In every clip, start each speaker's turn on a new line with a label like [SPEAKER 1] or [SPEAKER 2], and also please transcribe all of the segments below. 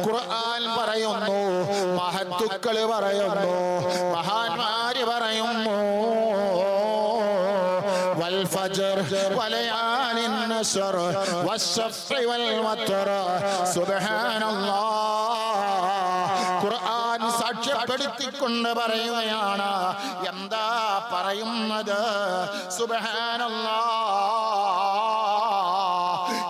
[SPEAKER 1] ഖുർആൻ പറയുന്നു, മഹത്തുക്കൾ പറയുന്നു, മഹാന്മാര് പറയുന്നു, والفجر وليال النشر والشفع والوتر سبحان الله. ഖുർആൻ സാക്ഷ്യപ്പെടുത്തിക്കൊണ്ട് പറയുകയാണ്. എന്താ പറയുന്നത്? സുബ്ഹാനല്ലാഹ്.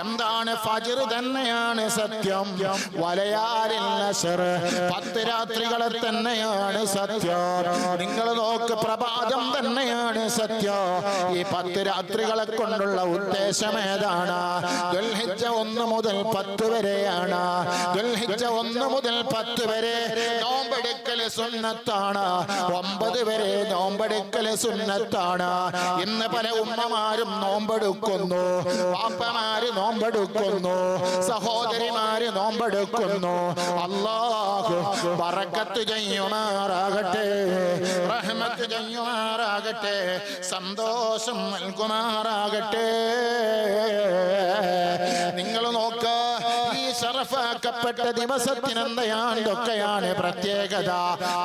[SPEAKER 1] എന്താണ്? ഫജ്ർ തന്നെയാണ് സത്യം. വലയാലിൻ നശ്ർ, 10 രാത്രികളെ തന്നെയാണ് സത്യം. നിങ്ങൾ നോക്ക്, പ്രഭാതം തന്നെയാണ് സത്യം. ഈ 10 രാത്രികളെ കൊണ്ടുള്ള ഉദ്ദേശം ഏതാണ്? ദുൽഹിജ്ജ 1 മുതൽ 10 വരെയാണ്. ദുൽഹിജ്ജ 1 മുതൽ 10 വരെ നോമ്പെടുക്കൽ സുന്നത്താണ്. 9 വരെ നോമ്പെടുക്കൽ സുന്നത്താണ്. ഇന്ന് പല ഉമ്മമാരും നോമ്പെടുക്കുന്നു, പാപ്പമാര് നോമ്പെടുക്കുന്നു, സഹോദരിമാര് നോമ്പെടുക്കുന്നു. അല്ലാഹു ബറക്കത്ത് ചെയ്യുമാറാകട്ടെ, റഹ്മത്ത് ചെയ്യുമാറാകട്ടെ, സന്തോഷം നൽകുമാറാകട്ടെ. നിങ്ങൾ നോക്ക, ഈ ശറഫാക്കപ്പെട്ട ദിവസത്തിന് എന്തൊക്കെയാണ് പ്രത്യേകത?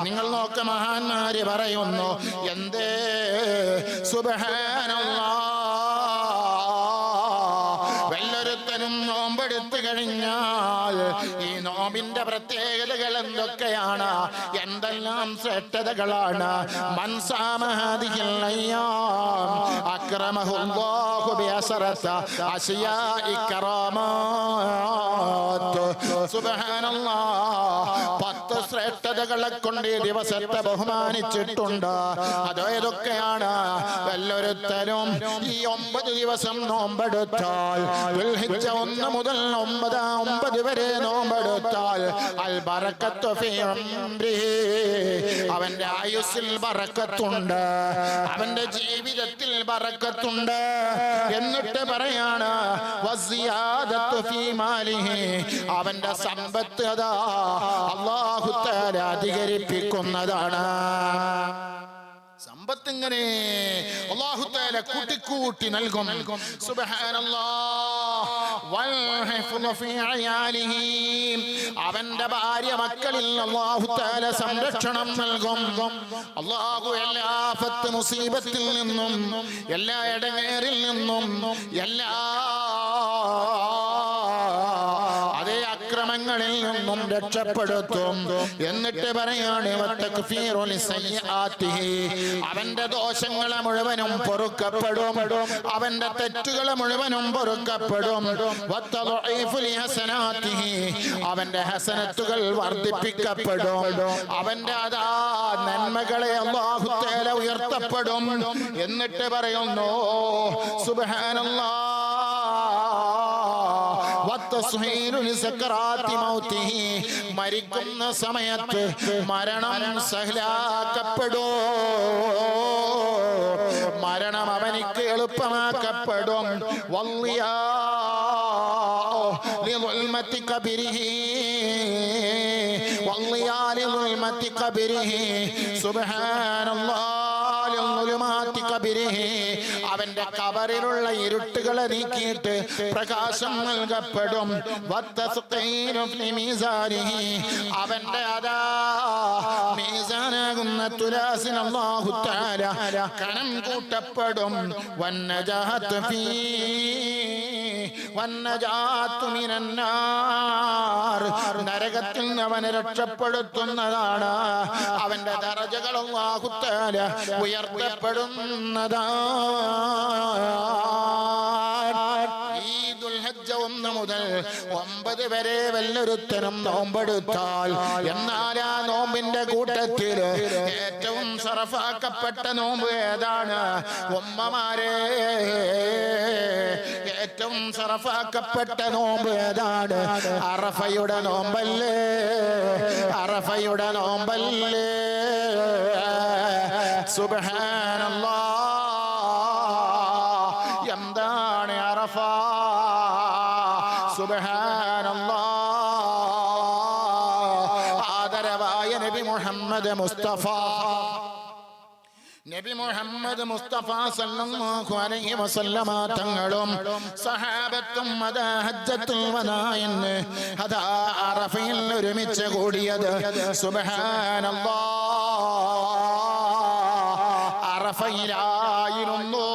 [SPEAKER 1] നിങ്ങൾ നോക്ക, മഹാന്മാര് പറയുന്നു. എന്തേ? സുബ്ഹാനല്ലാഹ്. വല്ലൊരുത്തനും നോമ്പെടുത്തു കഴിഞ്ഞാൽ ഈ നോമ്പിന്റെ പ്രത്യേകതകൾ എന്തൊക്കെയാണ്? എന്തെല്ലാം ശ്രേഷ്ഠതകളാണ്? മൻ സാമ ഹാദിഹിൽ അയ്യാം അക്രമഹുല്ലാഹു ബിഅസറത അശ്യാഇ കറാമാത്ത്. സുബ്ഹാനല്ലാഹ്. 10 ശ്രേഷ്ഠതകളെ കൊണ്ട് ഈ ദിവസത്തെ ബഹുമാനിച്ചിട്ടുണ്ട്. അതേതൊക്കെയാണ്? വല്ലൊരുത്തനും ഈ 9 ദിവസം നോമ്പെടുത്താൽ, ദുൽഹിജ്ജ 1 മുതൽ 9 വരെ നോമ്പെടുത്താൽ, അൽ ബറക്കത്തു ഫീ ഉംരിഹി, അവന്റെ ആയുസ്സിൽ ബറക്കത്തുണ്ട്, അവന്റെ ജീവിതത്തിൽ ബറക്കത്തുണ്ട്. എന്നിട്ട് പറയാണ്, വസിയാദത്തു ഫീ മാലിഹി, അവന്റെ സമ്പത്ത് അതാ അല്ലാഹു തആല അധികരിപ്പിക്കുന്നതാണ്. സമ്പത്ത് ഇങ്ങനെ അല്ലാഹു തആല കൂട്ടിക്കൂട്ടി നൽകും. സുബ്ഹാനല്ലാഹ്. വൽഹിഫ്ളു ഫീ അയാലിഹി, അവന്റെ ഭാര്യ മക്കളിൽ അല്ലാഹു തആല സംരക്ഷണം നൽകും. അല്ലാഹു എല്ലാ ആഫത്ത് മുസീബത്തിൽ നിന്നും, എല്ലാ ഇടങ്ങേറിൽ നിന്നും, എല്ലാ അതേ അക്രമങ്ങളിൽ നിന്നും രക്ഷപ്പെടുത്തും. എന്നിട്ട് പറയാണ്, വതക്ഫീറു ലിസയ്യാതിഹി, അവന്റെ ദോഷങ്ങളെ മുഴുവനും പൊറുക്കപ്പെടും, അവന്റെ തെറ്റുകളെ മുഴുവനും പൊറുക്കപ്പെടും. വതദ്ഈഫു ലിഹസനാതിഹി, അവന്റെ ഹസനത്തുകൾ വർദ്ധിപ്പിക്കപ്പെടും, അവന്റെ അതാ നന്മകളെ അല്ലാഹു തആല ഉയർത്തപ്പെടും. എന്നിട്ട് പറയുന്നു, സുബ്ഹാനല്ലാഹ്. മരിക്കുന്ന സമയത്ത് മരണം സഹലാക്കപ്പെടോ, മരണം അവനിക്ക് എളുപ്പമാക്കപ്പെടും. അവന്റെ കബറിലുള്ള ഇരുട്ടുകളെ നീക്കിയിട്ട് പ്രകാശം നൽകപ്പെടും. അവന്റെ അതാ മീസാനാകുന്ന തുലാസിൽ അല്ലാഹു തആല കണം കൂട്ടപ്പെടും. വന്നജാത്ത് ഫീ വന്നജാത്തു മിനന്നാർ, നരകത്തിൽ നിന്ന് അവനെ രക്ഷപ്പെടുത്തുന്നതാണ്. അവന്റെ ദറജകൾ അല്ലാഹു തആല ഉയർത്തപ്പെടുന്നതാണ്. ഈ ദുൽഹിജ്ജ 1 മുതൽ 9 വരെ വല്ലൊരുത്തനും നോമ്പെടുത്താൽ, എന്നാൽ ആ നോമ്പിന്റെ കൂട്ടത്തിൽ ഏറ്റവും ശറഫാക്കപ്പെട്ട നോമ്പ് ഏതാണ്? ഉമ്മമാരെ, ഏറ്റവും ശറഫാക്കപ്പെട്ട നോമ്പ് ഏതാണ്? അറഫയുടെ നോമ്പല്ലേ, അറഫയുടെ നോമ്പല്ലേ. സുബ്ഹാനല്ലാഹ്. എന്താണ് അറഫ? സുബ്ഹാനല്ലാഹ്. ആദരവായ നബി മുഹമ്മദ് മുസ്തഫ നബി മുഹമ്മദ് മുസ്തഫ സല്ലല്ലാഹു അലൈഹി വസല്ലമ തങ്ങളും സഹാബത്തും അതാ ഹജ്ജത്തുൽ വദാഇന് അതാ അറഫയിൽ ഒരുമിച്ച് കൂടിയത് സുബ്ഹാനല്ലാഹ് അറഫയിലായിരുന്നു.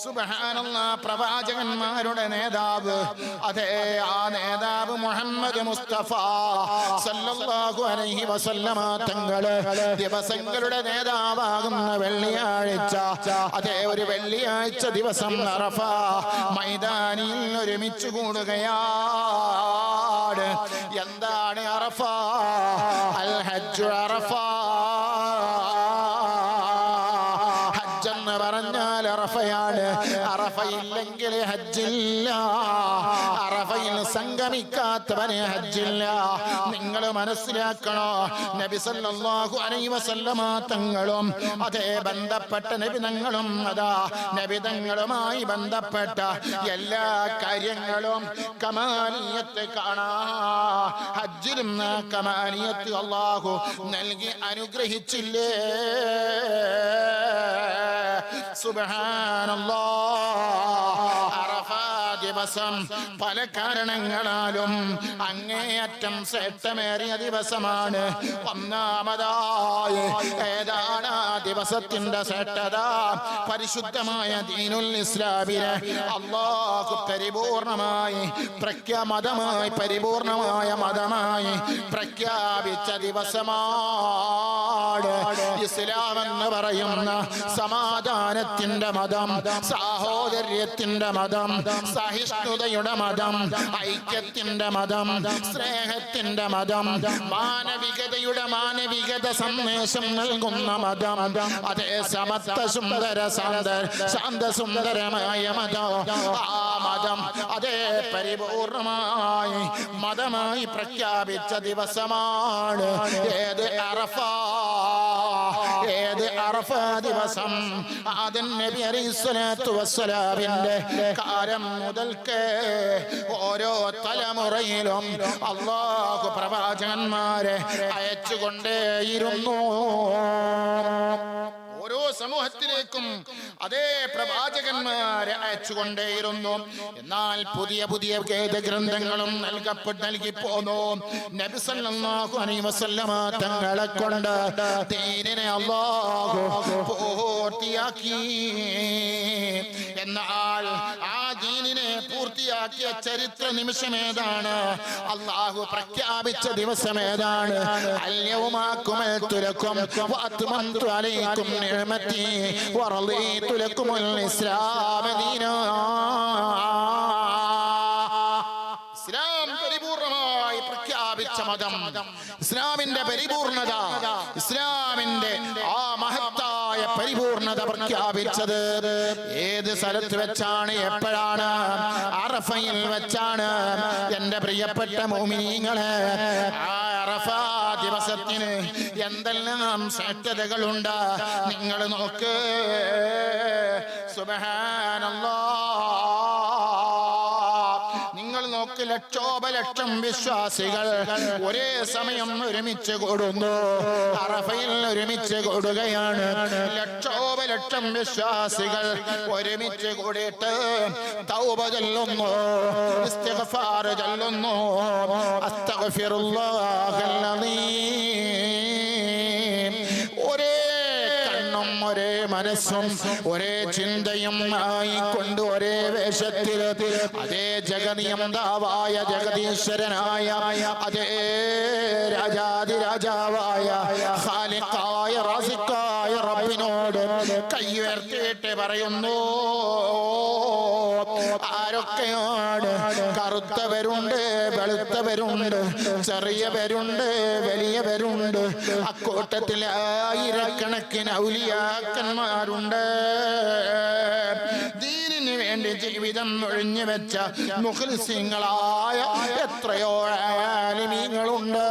[SPEAKER 1] സുബ്ഹാനല്ലാഹ് പ്രവാചകന്മാരുടെ നേതാവ്, അതേ ആ നേതാവ് മുഹമ്മദ് മുസ്തഫ സല്ലല്ലാഹു അലൈഹി വസല്ലമ തങ്ങള് ദിവസങ്ങളുടെ നേതാവാകുന്ന വെള്ളിയാഴ്ച, അതേ ഒരു വെള്ളിയാഴ്ച ദിവസം അറഫ മൈതാനിയിൽ ഒരുമിച്ച് കൂടുകയാണ്. എന്താണ് അറഫ? അൽ ഹജ്ജു അറഫ. പറഞ്ഞാൽ അറഫയാണ്. അറഫയില്ലെങ്കിൽ ഹജ്ജില്ല. അറഫയിൽ സംഗമിക്കാത്തവന് ഹജ്ജില്ല. നിങ്ങൾ മനസ്സിലാക്കണോ, നബി സല്ലല്ലാഹു അലൈഹി വസല്ലമ തങ്ങളും അതേ ബന്ധപ്പെട്ട നബിതങ്ങളും അതാ നബിതങ്ങളുമായി ബന്ധപ്പെട്ട എല്ലാ കാര്യങ്ങളും കമാലിയത്ത് കാണാ. ഹജ്ജിലും കമാലിയത്ത് അല്ലാഹു നൽകി അനുഗ്രഹിച്ചില്ലേ? സുബ്ഹാനല്ലാഹ്. അറഫ ദിവസം പല കാരണങ്ങളാലും അങ്ങേയറ്റം ശ്രേഷ്ഠമേറിയ ദിവസമാണ്. ഒന്നാമതായി ഏതാണ് ആ ദിവസത്തിന്റെ ശ്രേഷ്ഠത? പരിശുദ്ധമായ ദീനുൽ ഇസ്ലാമിനെ അല്ലാഹു പരിപൂർണമായി മതമായി പരിപൂർണമായ മതമായി പ്രഖ്യാപിച്ച ദിവസമാണ്. ഇസ്ലാം എന്ന് പറയുന്ന സമാധാനത്തിന്റെ മതം, സാഹോദര്യത്തിന്റെ മതം, സഹിഷ്ണുതയുടെ മതം, ഐക്യത്തിന്റെ മതം, സ്നേഹത്തിന്റെ മതം, മാനവികത സന്ദേശം നൽകുന്ന മതം, അതേ സമത്വ ശാന്തസുന്ദരമായ മതം. ആ മതം അതേ പരിപൂർണമായി മതമായി പ്രഖ്യാപിച്ച ദിവസമാണ് ഏത് അറഫ. ഏത് അറഫ ദിവസം? ആദം നബി അലൈഹിസ്സലാത്തു വസ്സലാമിന്റെ കാലം മുതൽക്ക് ഓരോ തലമുറയിലും അല്ലാഹു പ്രവാചകന്മാരെ അയച്ചുകൊണ്ടേയിരുന്നു. ഓരോ സമൂഹത്തിലേക്കും അതേ പ്രവാചകന്മാരെ അയച്ചുകൊണ്ടേയിരുന്നു. എന്നാൽ പുതിയ പുതിയ ഗ്രന്ഥങ്ങളും നൽകി പോന്നു. നബി സല്ലല്ലാഹു അലൈഹി വസല്ലമ തങ്ങളെ കൊണ്ട് ദീനിനെ അല്ലാഹു പൂർത്തിയാക്കി. എന്നാൽ ആ ദീനിനെ പൂർത്തിയാക്കിയ ചരിത്ര നിമിഷം ഏതാണ്? അല്ലാഹു പ്രഖ്യാപിച്ച ദിവസം ഏതാണ്? അൽയൗമ അക്മൽതു ലക്കും വഅത്മംതു അലൈക്കും നിഅമതി വറളീതു ലക്കുമുൽ ഇസ്ലാമ ദീനാ. ഇസ്ലാം പരിപൂർണമായി പ്രഖ്യാപിച്ച മതം, ഇസ്ലാമിന്റെ പരിപൂർണത, ഇസ്ലാമിന്റെ ആ മഹത്തായ പരിപൂർണത പ്രഖ്യാപിച്ചത് ഏത് സ്ഥലത്ത് വെച്ചാണ്? എപ്പോഴാണ്? അറഫയിൽ വെച്ചാണ്. എന്റെ പ്രിയപ്പെട്ട മുഅ്മിനീങ്ങളെ, ആ അറഫ ദിവസത്തിന് എന്തെല്ലാം ശ്രേഷ്ഠതകളുണ്ട് നിങ്ങൾ നോക്ക്. സുബ്ഹാനല്ലാഹ്. നിങ്ങൾ നോക്ക്, ലക്ഷോപലക്ഷം വിശ്വാസികൾ ഒരേ സമയം ഒരുമിച്ച് കൂടുന്നു. അറഫയിൽ ഒരുമിച്ച് കൂടുകയാണ്. ലക്ഷോപലക്ഷം വിശ്വാസികൾ ഒരുമിച്ച് കൂടിയിട്ട് തൗബ ചൊല്ലുന്നു, ഇസ്തിഗ്ഫാർ ചൊല്ലുന്നു. അസ്തഗ്ഫിറുല്ലാഹൽ അദീം. ഒരേ കണ്ണും ഒരേ മനസ്സും ഒരേ ചിന്തയും ആയിക്കൊണ്ട് ഒരേ വേഷത്തിൽ അതേ ജഗനിയന്താവായ ജഗദീശ്വരനായ അതേ രാജാതിരാജാവായ ഖാലിഖായ റാസിഖായ റബ്ബിനോട് കൈ ഉയർത്തിയിട്ട് പറയുന്നു, ആരൊക്കെയാണ്? കറുത്തവരുണ്ട്, വെളുത്തവരുണ്ട്, ചെറിയവരുണ്ട്, വലിയവരുണ്ട്. അക്കൂട്ടത്തിൽ ആയിരക്കണക്കിന് ഔലിയാക്കന്മാരുണ്ട്. ദീനിന് വേണ്ടി ജീവിതം ഒഴിഞ്ഞു വെച്ച മുഖ്ലിസീങ്ങളായ എത്രയോ ആലിമീങ്ങളുണ്ട്,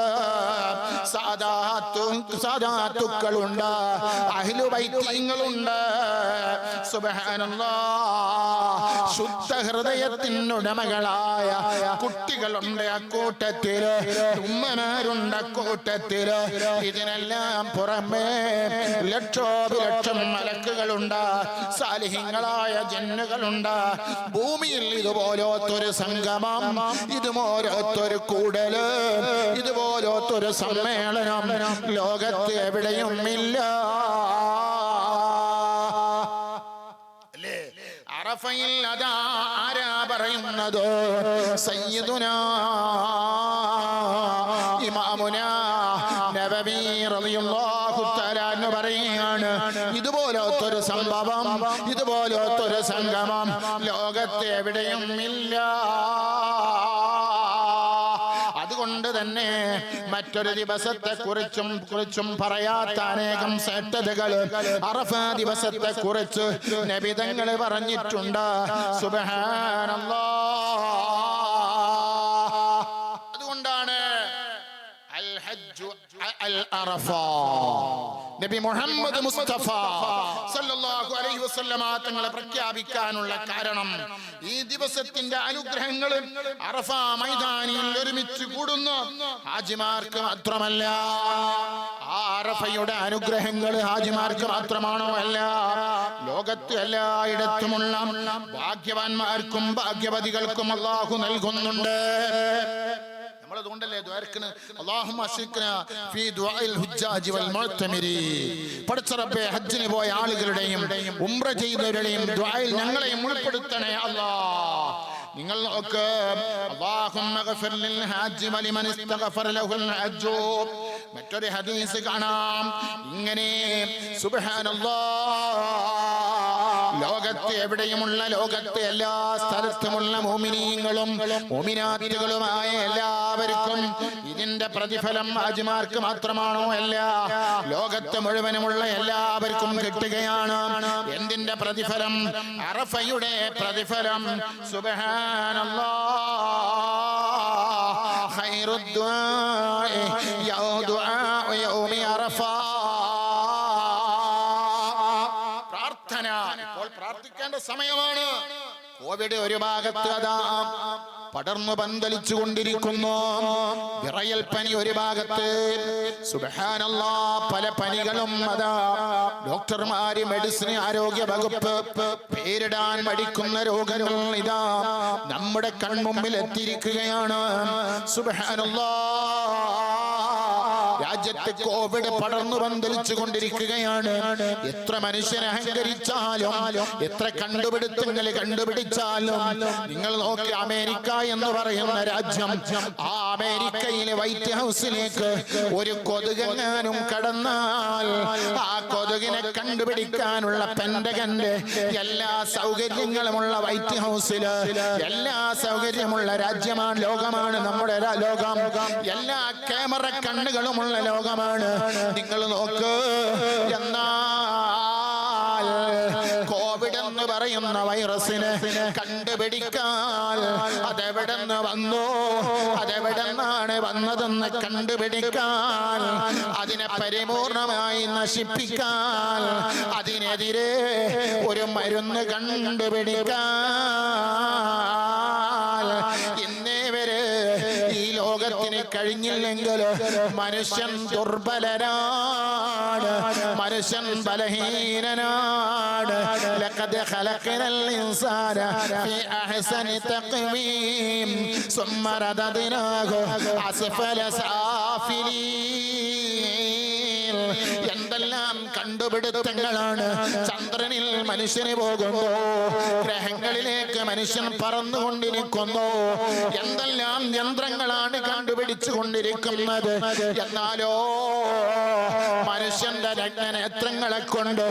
[SPEAKER 1] സാദാത്തുക്കളുണ്ട്, അഹ്ലുബൈത്തീങ്ങളുണ്ട്. സുബ്ഹാനല്ലാഹ്, ശുദ്ധ ഹൃദയത്തിനുടമകളായ കുട്ടികളുണ്ട് അക്കൂട്ടത്തില്, ഉമ്മമാരുണ്ട് അക്കൂട്ടത്തില്. ഇതിനെല്ലാം പുറമേ ലക്ഷോപലക്ഷം മലക്കുകളുണ്ട്, സാലിഹീങ്ങളായ ജിന്നുകളുണ്ട്. ഭൂമിയിൽ ഇതുപോലത്തൊരു സംഗമം, ഇതുപോലത്തൊരു കൂടല്, ഇതുപോലത്തൊരു സമ്മേളനം ലോകത്ത് എവിടെയും ഇല്ല. അറഫയിൽ അതാ ആരാ പറയുന്നത്? സയ്യിദുനാ ഇമാമുനാ നബവി റളിയല്ലാഹു തആല എന്ന് പറയുകയാണ്, ഇതുപോലത്തൊരു സംഭവം, ഇതുപോലത്തൊരു സംഗമം ലോകത്ത് എവിടെയും ഇല്ല. അതുകൊണ്ട് തന്നെ മറ്റൊരു ദിവസത്തെ കുറിച്ചും പറയാത്ത അനേകം ശ്രദ്ധകൾ അറഫ ദിവസത്തെ കുറിച്ച് നബിതങ്ങൾ പറഞ്ഞിട്ടുണ്ട്. സുബ്ഹാനല്ലാഹ്. അതുകൊണ്ടാണ് അൽ ഹജ്ജു അൽ അറഫ, നബി മുഹമ്മദ് മുസ്തഫ സല്ലല്ലാഹു അലൈഹി വസല്ലമ തങ്ങളെ പ്രഖ്യാപിക്കാനുള്ള കാരണം ഈ ദിവസത്തിന്റെ അനുഗ്രഹങ്ങൾ അറഫ മൈതാനിയിൽ ഒരുമിച്ച് കൂടുന്ന ഹാജിമാർക്ക് മാത്രമല്ല. ആ അറഫയുടെ അനുഗ്രഹങ്ങൾ ഹാജിമാർക്ക് മാത്രമാണോ? അല്ല, ലോകത്ത് എല്ലായിടത്തുമുള്ള ഭാഗ്യവാന്മാർക്കും ഭാഗ്യവതികൾക്കും അല്ലാഹു നൽകുന്നുണ്ട്. അതുകൊണ്ടല്ലേ ദ്വാരക്കന് അല്ലാഹുമ്മ അശ്രിക്നാ ഫീ ദുആഇൽ ഹുജ്ജാജി വൽ മുഅ്തമിരി. പടച്ച റബ്ബേ, ഹജ്ജിന് പോയ ആളുകളുടെയും ഉംറ ചെയ്തവരുടെയും ദുആയിൽ ഞങ്ങളെയും ഉൾപ്പെടുത്തണേ അല്ലാഹ്. നിങ്ങൾ നോക്ക്, അല്ലാഹുമ്മ ഗഫിർ ലിൽ ഹജ്ജി വലിമൻ ഇസ്തഗ്ഫറ ലഹുൽ ഹജ്ജു. മറ്റൊരു ഹദീസ് കാണാം ഇങ്ങനെ, സുബ്ഹാനല്ലാഹ്, ലോകത്ത് എവിടെയുമുള്ള, ലോകത്തെ എല്ലാ സ്ഥലത്തുമുള്ള മുഅ്മിനീങ്ങളും മുഅ്മിനാത്തുകളുമായ എല്ലാവർക്കും ഇതിന്റെ പ്രതിഫലം ഹാജിമാർക്ക് മാത്രമാണോ? അല്ല, ലോകത്ത് മുഴുവനുമുള്ള എല്ലാവർക്കും കിട്ടുകയാണ്. എന്തിന്റെ പ്രതിഫലം? അറഫയുടെ പ്രതിഫലം. സുബ്ഹാനല്ലാഹ്, ഖൈറുദ് ദുആഇ യൗമി അറഫ. പ്രാർത്ഥന ഇപ്പോൾ പ്രാർത്ഥിക്കേണ്ട സമയമാണ്. കോവിഡ് ഒരു ഭാഗത്ത് അതാ പടർന്നു പന്തലിച്ചു കൊണ്ടിരിക്കുന്നു, വിറയൽ പനി ഒരു ഭാഗത്ത്. സുബ്ഹാനല്ലാഹ്, പല പനികളും അതാ ഡോക്ടർമാര്, മെഡിസിൻ, ആരോഗ്യ വകുപ്പ് പേരിടാൻ മടിക്കുന്ന രോഗങ്ങൾ ഇതാ നമ്മുടെ കൺമുമ്പിൽ എത്തിയിരിക്കുകയാണ്. സുബ്ഹാനല്ലാഹ്, രാജ്യത്ത് കോവിഡ് പടർന്നു പന്തലിച്ചു കൊണ്ടിരിക്കുകയാണ്. എത്ര മനുഷ്യനെ അഹങ്കരിച്ചാലും, എത്ര കണ്ടുപിടിച്ചാലും നിങ്ങൾ നോക്കി, അമേരിക്ക എന്ന് പറയുന്ന രാജ്യം, ആ അമേരിക്കയിലെ വൈറ്റ് ഹൗസിലേക്ക് ഒരു കൊതുകെങ്ങാനും കടന്നാൽ ആ കൊതുകിനെ കണ്ടുപിടിക്കാനുള്ള പെന്റഗന്റെ എല്ലാ സൗകര്യങ്ങളുമുള്ള വൈറ്റ് ഹൗസില്, എല്ലാ സൗകര്യമുള്ള രാജ്യമാണ്, ലോകമാണ് നമ്മുടെ ലോകം. എല്ലാ ക്യാമറ കണ്ണുകളുമുള്ള ലോകമാണ്. നിങ്ങൾ നോക്ക്, എന്നാൽ കോവിഡ് എന്ന് പറയുന്ന വൈറസിനെ കണ്ടുപിടിക്കാൻ, അതെവിടെന്ന് വന്നു, അതെവിടെന്നാണ് വന്നതെന്ന് കണ്ടുപിടിക്കാൻ, അതിനെ പരിപൂർണമായി നശിപ്പിക്കാൻ, അതിനെതിരെ ഒരു മരുന്ന് കണ്ടുപിടിക്കാൻ ഇന്നേ വരെ ഈ ലോകത്തിന് കഴിഞ്ഞില്ലെങ്കിൽ മനുഷ്യൻ ദുർബലനാണ്, മനുഷ്യൻ ബലഹീനനാണ്. ലഖദ് ഖലഖനൽ ഇൻസാന ഫീ അഹ്സനി തഖ്വീം സുമ്മ റദദ്നാഹു അസ്ഫല സാഫിലീൻ. എന്തെല്ലാം കണ്ടുപിടുത്തങ്ങളാണ്! ചന്ദ്രനിൽ മനുഷ്യന് പോകുന്നു, ഗ്രഹങ്ങളിലേക്ക് മനുഷ്യൻ പറന്നുകൊണ്ടിരിക്കുന്നു. എന്തെല്ലാം യന്ത്രങ്ങളാണ് കണ്ടുപിടിച്ചു കൊണ്ടിരിക്കുന്നത്! എന്നാലോ മനുഷ്യന്റെ രത്നനേത്രങ്ങളെ കൊണ്ട്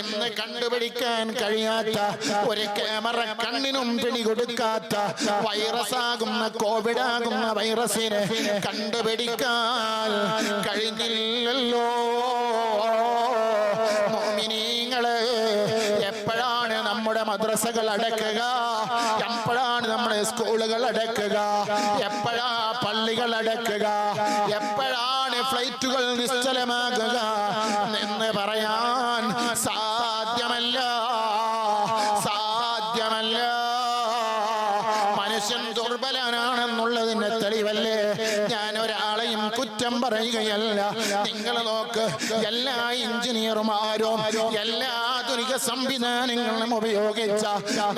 [SPEAKER 1] ഇന്ന് കണ്ടുപിടിക്കാൻ കഴിയാത്ത, ഒരു ക്യാമറ കണ്ണിനും പിടികൊടുക്കാത്ത വൈറസാകുന്ന, കോവിഡാകുന്ന വൈറസിനെ കണ്ടുപിടിക്കാൻ കഴിഞ്ഞില്ലല്ലോ. മുഅ്മിനീങ്ങളെ, എപ്പോഴാണ് നമ്മുടെ മദ്രസകൾ അടക്കുക? എപ്പോഴാണ് നമ്മുടെ സ്കൂളുകൾ അടക്കുക? എപ്പോഴാ പള്ളികൾ അടക്കുക? എപ്പോഴാണ് ഫ്ലൈറ്റുകൾ നിശ്ചലമാകുക എന്ന് പറയാൻ സാധ്യമല്ല. കുറ്റം പറയുകയല്ല. നിങ്ങൾ നോക്ക്, എല്ലാ എഞ്ചിനീയർമാരും എല്ലാ ആധുനിക സംവിധാനങ്ങളും ഉപയോഗിച്ച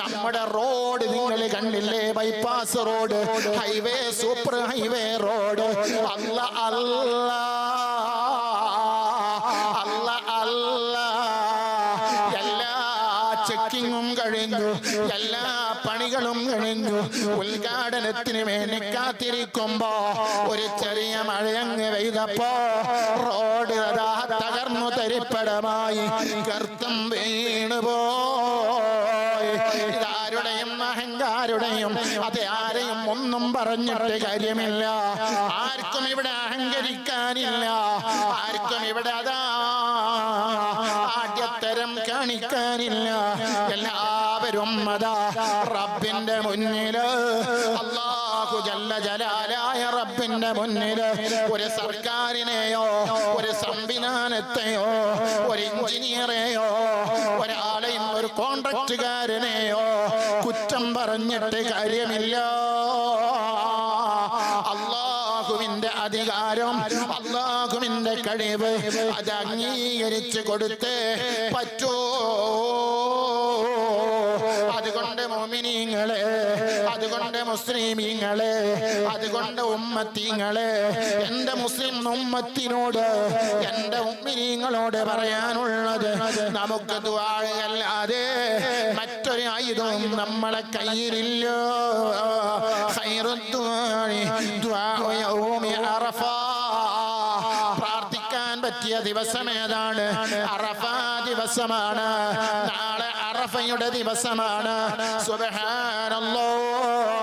[SPEAKER 1] നമ്മുടെ റോഡ് നിങ്ങൾ കണ്ടില്ലേ? Bypass road, highway, super highway road. അല്ല അല്ല അല്ല അല്ല, എല്ലാ ചെക്കിങ്ങും കഴിഞ്ഞു, എല്ലാ പണികളും കഴിഞ്ഞു. ഉദ്ഘാടനത്തിന് വേണ്ടി കാത്തിരിക്കുമ്പോ ഒരു ചെറിയ മഴയങ്ങ് പെയ്തപ്പോ റോഡ് തകർന്നു തരിപ്പടമായി, ഗർത്തം വീണുപോയി. ഇതാരുടെയും അഹങ്കാരുടെയും, അത് ആരെയും ഒന്നും പറഞ്ഞിട്ട് കാര്യമില്ല. ആർക്കും ഇവിടെ അഹങ്കരിക്കാനില്ല, ആർക്കും ഇവിടെ അതാ ആദ്യത്തരം കാണിക്കാനില്ല. എല്ലാവരും അതാ റബ്ബിന്റെ മുന്നില്, അല്ലാഹു ജല്ല ജലാലായ റബ്ബിന്റെ മുന്നില് ഒരു സർക്കാരിനെയോ ഒരു സംവിധാനത്തെയോ ഒരു എഞ്ചിനീയറെയോ ഒരാളെയും ഒരു കോൺട്രാക്റ്റുകാരനെയോ കുറ്റം പറഞ്ഞിട്ട് കാര്യമില്ല. അല്ലാഹുവിന്റെ അധികാരം, അല്ലാഹുവിന്റെ കഴിവ് അത് അംഗീകരിച്ച് കൊടുത്തേ പറ്റൂ. അതുകൊണ്ട് മുഅ്മിനീങ്ങളെ, അതുകൊണ്ട് മുസ്ലിമീങ്ങളെ, അതുകൊണ്ട് ഉമ്മത്തീങ്ങളെ, എന്റെ മുസ്ലിം ഉമ്മത്തിനോട്, എന്റെ മുഅ്മിനീങ്ങളോട് പറയാനുള്ളത്, നമുക്ക് ദുആഅല്ലാതെ മറ്റൊരു ആയുധവും നമ്മളെ കയ്യിലില്ല. ഖൈറുദ് ദുആഉ യൗമി അറഫ. പ്രാർത്ഥിക്കാൻ പറ്റിയ ദിവസം ഏതാണ്? അറഫ ദിവസമാണ്. നാളെ അറഫയുടെ ദിവസമാണ്. സുബ്ഹാനല്ലാഹ്,